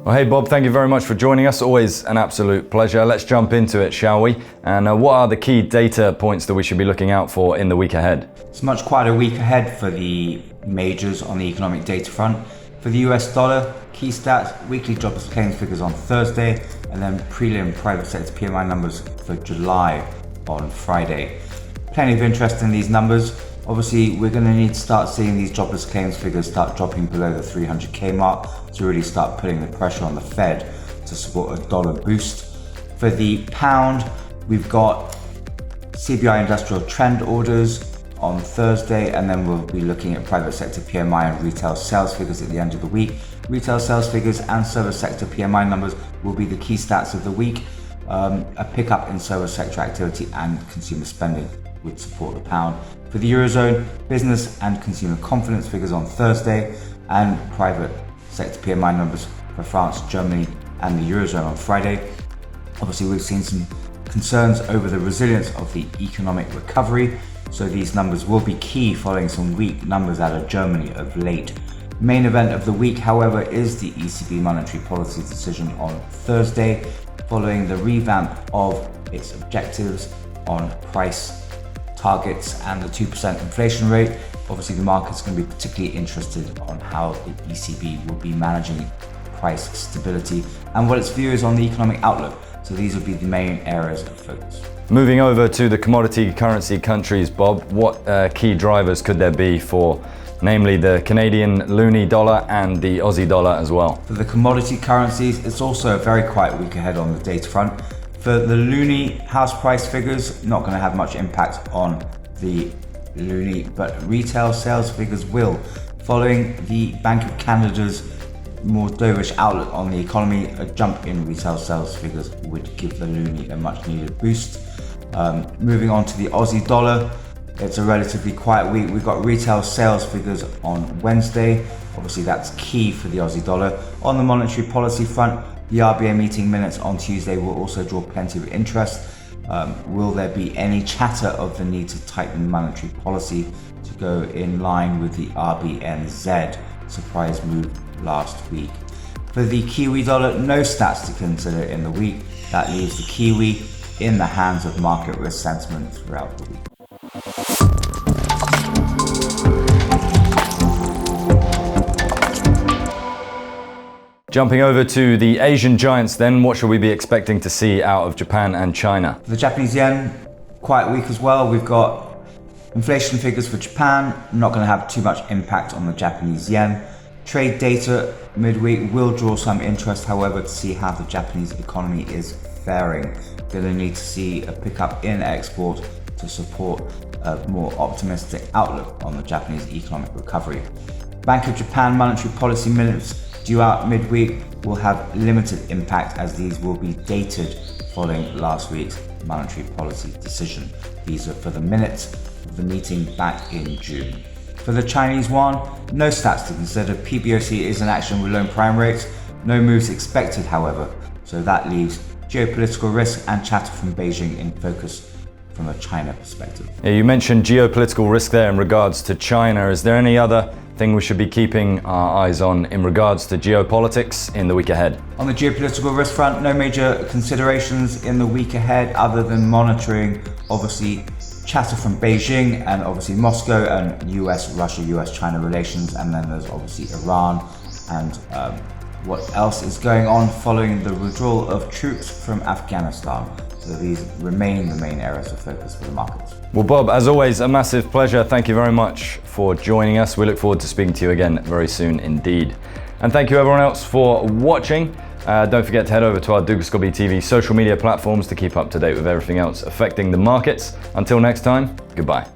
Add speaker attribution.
Speaker 1: Well, hey Bob, thank you very much for joining us. Always an absolute pleasure. Let's jump into it, shall we? And what are the key data points that we should be looking out for in the week ahead?
Speaker 2: It's much quieter week ahead for the majors on the economic data front. For the US dollar, key stats, weekly jobless claims figures on Thursday, and then prelim private sector PMI numbers for July on Friday. Plenty of interest in these numbers. Obviously, we're going to need to start seeing these jobless claims figures start dropping below the 300k mark to really start putting the pressure on the Fed to support a dollar boost. For the pound, we've got CBI industrial trend orders on Thursday, and then we'll be looking at private sector PMI and retail sales figures at the end of the week. Retail sales figures and service sector PMI numbers will be the key stats of the week. A pickup in service sector activity and consumer spending would support the pound. For the Eurozone, business and consumer confidence figures on Thursday and private sector PMI numbers for France, Germany and the Eurozone on Friday. Obviously, we've seen some concerns over the resilience of the economic recovery, so these numbers will be key following some weak numbers out of Germany of late. Main event of the week, however, is the ECB monetary policy decision on Thursday, following the revamp of its objectives on price targets and the 2% inflation rate. Obviously, the market's going to be particularly interested on how the ECB will be managing price stability and what its view is on the economic outlook. So these will be the main areas of focus.
Speaker 1: Moving over to the commodity currency countries, Bob, what key drivers could there be for namely the Canadian loonie dollar and the Aussie dollar as well?
Speaker 2: For the commodity currencies, it's also a very quiet week ahead on the data front. For the loonie house price figures, not going to have much impact on the loonie, but retail sales figures will. Following the Bank of Canada's more dovish outlook on the economy, a jump in retail sales figures would give the loonie a much needed boost. Moving on to the Aussie dollar, it's a relatively quiet week. We've got retail sales figures on Wednesday. Obviously, that's key for the Aussie dollar. On the monetary policy front, the RBA meeting minutes on Tuesday will also draw plenty of interest. Will there be any chatter of the need to tighten monetary policy to go in line with the RBNZ surprise move last week? For the Kiwi dollar, no stats to consider in the week. That leaves the Kiwi in the hands of market risk sentiment throughout the week.
Speaker 1: Jumping over to the Asian giants then, what should we be expecting to see out of Japan and China?
Speaker 2: For the Japanese yen, quiet week as well. We've got inflation figures for Japan, not going to have too much impact on the Japanese yen. Trade data midweek will draw some interest, however, to see how the Japanese economy is faring. Going to need to see a pickup in export to support a more optimistic outlook on the Japanese economic recovery. Bank of Japan monetary policy minutes due out midweek will have limited impact, as these will be dated following last week's monetary policy decision. These are for the minutes of the meeting back in June. For the Chinese yuan, no stats to consider. PBOC is in action with loan prime rates. No moves expected, however, so that leaves geopolitical risk and chatter from Beijing in focus from a China perspective.
Speaker 1: Yeah, you mentioned geopolitical risk there in regards to China. Is there any other thing we should be keeping our eyes on in regards to geopolitics in the week ahead?
Speaker 2: On the geopolitical risk front, no major considerations in the week ahead other than monitoring, obviously, chatter from Beijing and obviously Moscow and US-Russia, US-China relations, and then there's obviously Iran and what else is going on following the withdrawal of troops from Afghanistan. So these remain the main areas of focus for the markets.
Speaker 1: Well, Bob, as always, a massive pleasure. Thank you very much for joining us. We look forward to speaking to you again very soon indeed. And thank you everyone else for watching. Don't forget to head over to our Dukascopy TV social media platforms to keep up to date with everything else affecting the markets. Until next time, goodbye.